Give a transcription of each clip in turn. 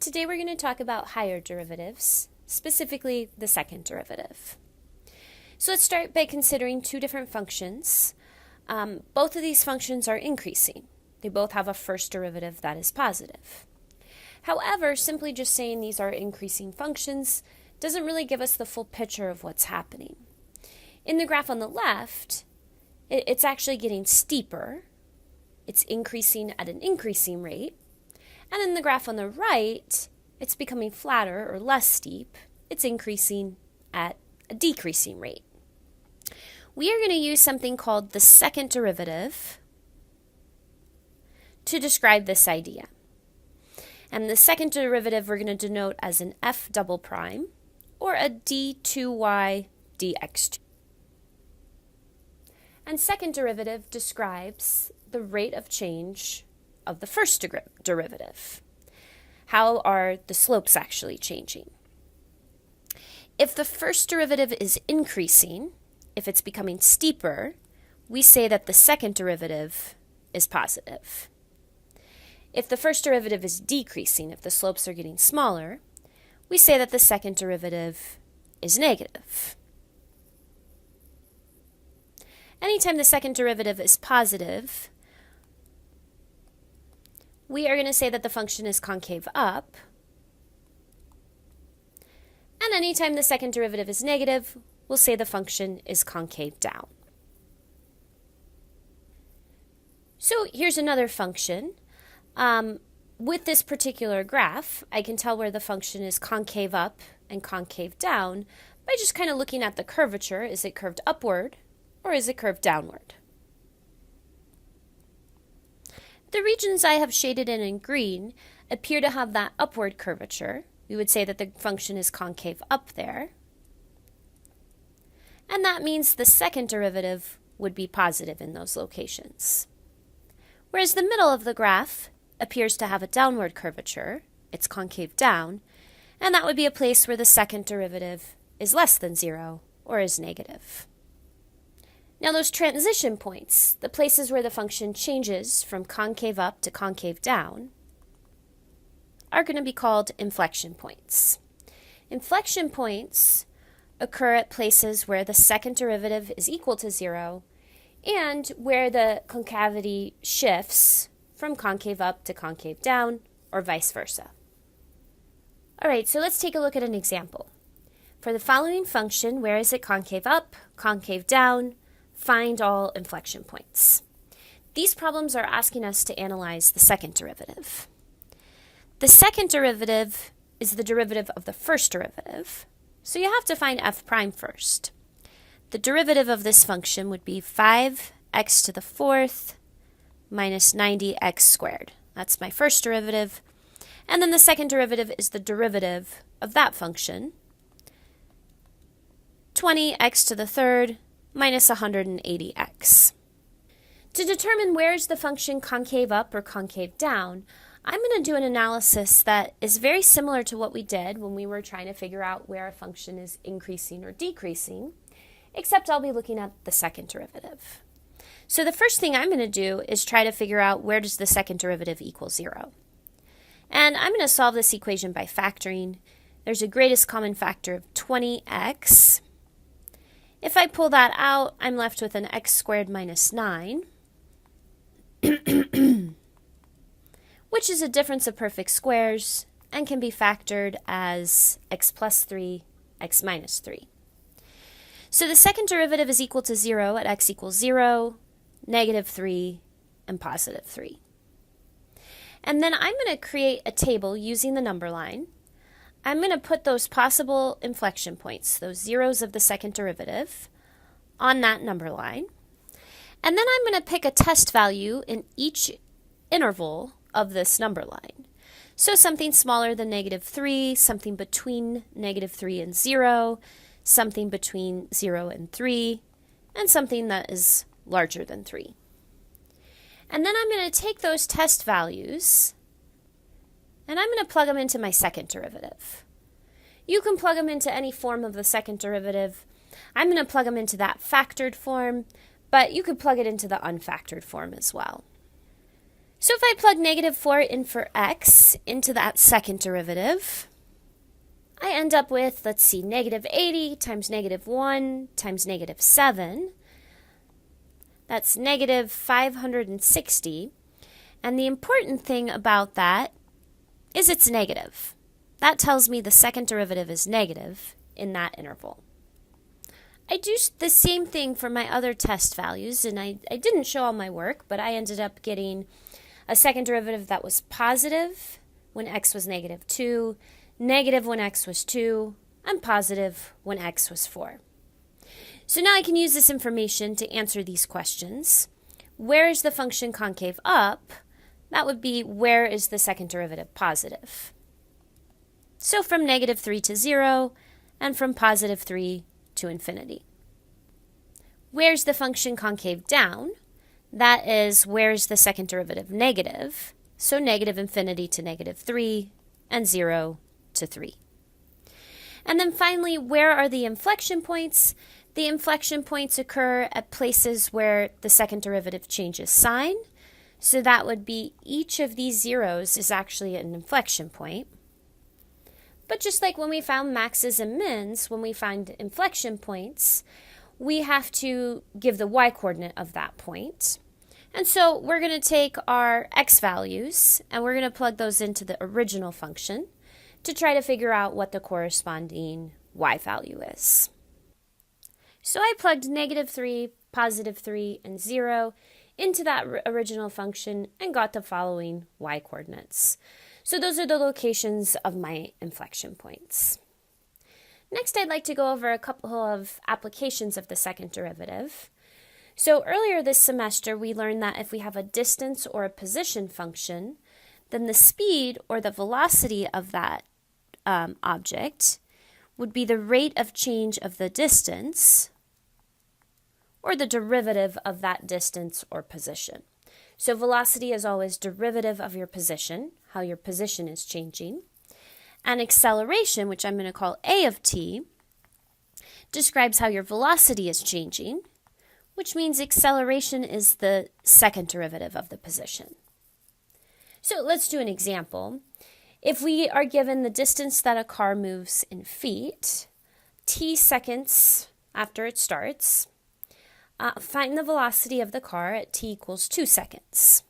Today we're going to talk about higher derivatives, specifically the second derivative. So let's start by considering two different functions. Both of these functions are increasing. They both have a first derivative that is positive. However, simply just saying these are increasing functions doesn't really give us the full picture of what's happening. In the graph on the left, it's actually getting steeper. It's increasing at an increasing rate. And in the graph on the right, it's becoming flatter or less steep. It's increasing at a decreasing rate. We are going to use something called the second derivative to describe this idea. And the second derivative we're going to denote as an f double prime or a d2y dx2. And second derivative describes the rate of change of the first derivative. How are the slopes actually changing? If the first derivative is increasing, if it's becoming steeper, we say that the second derivative is positive. If the first derivative is decreasing, if the slopes are getting smaller, we say that the second derivative is negative. Anytime the second derivative is positive, we are going to say that the function is concave up. And anytime the second derivative is negative, we'll say the function is concave down. So here's another function. With this particular graph, I can tell where the function is concave up and concave down by just kind of looking at the curvature. Is it curved upward or is it curved downward? The regions I have shaded in green appear to have that upward curvature. We would say that the function is concave up there. And that means the second derivative would be positive in those locations. Whereas the middle of the graph appears to have a downward curvature. It's concave down. And that would be a place where the second derivative is less than 0 or is negative. Now those transition points, the places where the function changes from concave up to concave down, are going to be called inflection points. Inflection points occur at places where the second derivative is equal to 0 and where the concavity shifts from concave up to concave down or vice versa. All right, so let's take a look at an example. For the following function, where is it concave up, concave down, find all inflection points. These problems are asking us to analyze the second derivative. The second derivative is the derivative of the first derivative, so you have to find f prime first. The derivative of this function would be 5x to the fourth minus 90x squared. That's my first derivative. And then the second derivative is the derivative of that function, 20x to the third minus 180x. To determine where is the function concave up or concave down, I'm going to do an analysis that is very similar to what we did when we were trying to figure out where a function is increasing or decreasing, except I'll be looking at the second derivative. So the first thing I'm going to do is try to figure out where does the second derivative equal 0. And I'm going to solve this equation by factoring. There's a greatest common factor of 20x. If I pull that out, I'm left with an x squared minus 9, which is a difference of perfect squares and can be factored as x plus 3, x minus 3. So the second derivative is equal to 0 at x equals 0, negative 3, and positive 3. And then I'm going to create a table using the number line. I'm going to put those possible inflection points, those zeros of the second derivative, on that number line. And then I'm going to pick a test value in each interval of this number line. So something smaller than negative 3, something between negative 3 and 0, something between 0 and 3, and something that is larger than 3. And then I'm going to take those test values and I'm going to plug them into my second derivative. You can plug them into any form of the second derivative. I'm going to plug them into that factored form, but you could plug it into the unfactored form as well. So if I plug negative 4 in for x into that second derivative, I end up with, let's see, negative 80 times negative 1 times negative 7. That's negative 560. And the important thing about that is it's negative. That tells me the second derivative is negative in that interval. I do the same thing for my other test values, and I didn't show all my work, but I ended up getting a second derivative that was positive when x was negative 2, negative when x was 2, and positive when x was 4. So now I can use this information to answer these questions. Where is the function concave up? That would be, where is the second derivative positive? So from negative 3 to 0, and from positive 3 to infinity. Where's the function concave down? That is, where's the second derivative negative? So negative infinity to negative 3, and 0 to 3. And then finally, where are the inflection points? The inflection points occur at places where the second derivative changes sign. So that would be each of these zeros is actually an inflection point. But just like when we found maxes and mins, when we find inflection points, we have to give the y-coordinate of that point. And so we're going to take our x values and we're going to plug those into the original function to try to figure out what the corresponding y value is. So I plugged negative 3, positive 3, and 0 into that original function and got the following y-coordinates. So those are the locations of my inflection points. Next, I'd like to go over a couple of applications of the second derivative. So earlier this semester, we learned that if we have a distance or a position function, then the speed or the velocity of that object would be the rate of change of the distance or the derivative of that distance or position. So velocity is always derivative of your position, how your position is changing. And acceleration, which I'm going to call a of t, describes how your velocity is changing, which means acceleration is the second derivative of the position. So let's do an example. If we are given the distance that a car moves in feet, t seconds after it starts, find the velocity of the car at t equals 2 seconds.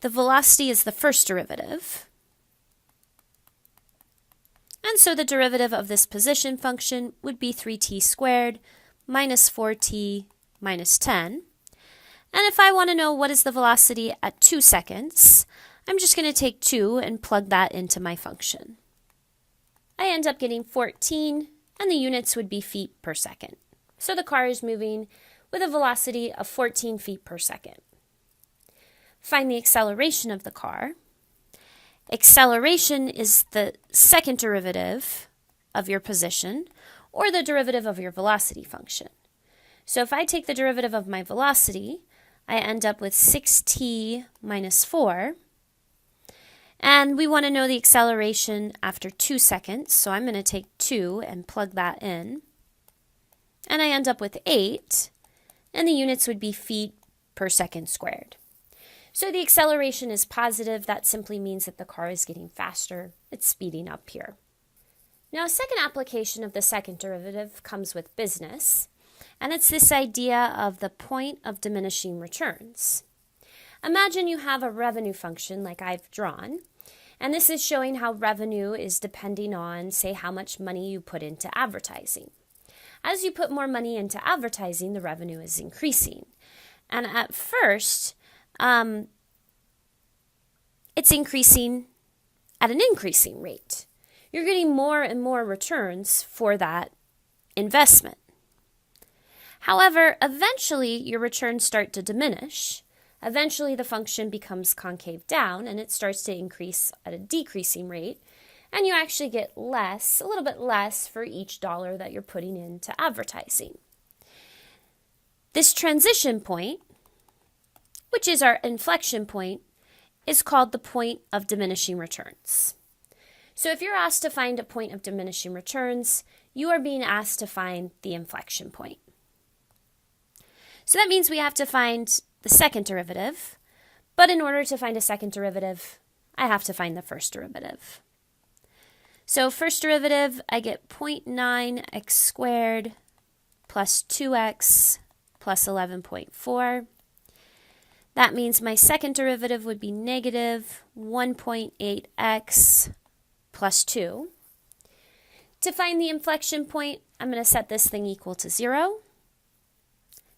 The velocity is the first derivative. And so the derivative of this position function would be 3t squared minus 4t minus 10. And if I want to know what is the velocity at 2 seconds, I'm just going to take 2 and plug that into my function. I end up getting 14, and the units would be feet per second. So the car is moving with a velocity of 14 feet per second. Find the acceleration of the car. Acceleration is the second derivative of your position or the derivative of your velocity function. So if I take the derivative of my velocity, I end up with 6t minus 4. And we want to know the acceleration after 2 seconds, so I'm going to take 2 and plug that in. And I end up with 8, and the units would be feet per second squared. So the acceleration is positive. That simply means that the car is getting faster. It's speeding up here. Now, a second application of the second derivative comes with business, and it's this idea of the point of diminishing returns. Imagine you have a revenue function like I've drawn, and this is showing how revenue is depending on, say, how much money you put into advertising. As you put more money into advertising, the revenue is increasing. And at first, it's increasing at an increasing rate. You're getting more and more returns for that investment. However, eventually your returns start to diminish. Eventually the function becomes concave down and it starts to increase at a decreasing rate, and you actually get less, a little bit less for each dollar that you're putting into advertising. This transition point, which is our inflection point, is called the point of diminishing returns. So if you're asked to find a point of diminishing returns, you are being asked to find the inflection point. So that means we have to find the second derivative, But in order to find a second derivative, I have to find the first derivative. So first derivative, I get 0.9x squared plus 2x plus 11.4. That means my second derivative would be negative 1.8x plus 2. To find the inflection point, I'm going to set this thing equal to 0.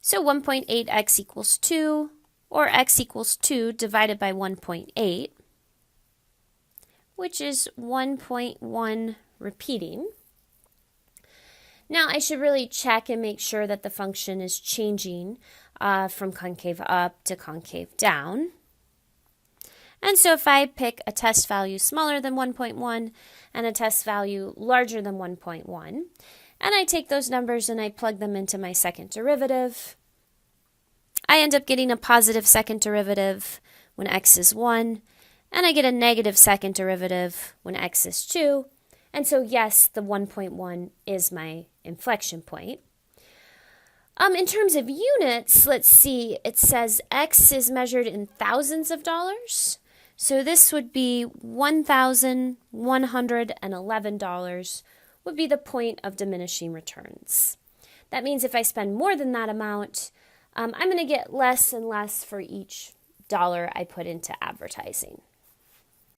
So 1.8x equals 2, or x equals 2 divided by 1.8, which is 1.1 repeating. Now I should really check and make sure that the function is changing from concave up to concave down. And so if I pick a test value smaller than 1.1 and a test value larger than 1.1, and I take those numbers and I plug them into my second derivative, I end up getting a positive second derivative when x is 1, and I get a negative second derivative when x is 2. And so yes, the 1.1 is my inflection point. In terms of units, let's see, it says x is measured in thousands of dollars. So this would be $1,111 would be the point of diminishing returns. That means if I spend more than that amount, I'm going to get less and less for each dollar I put into advertising.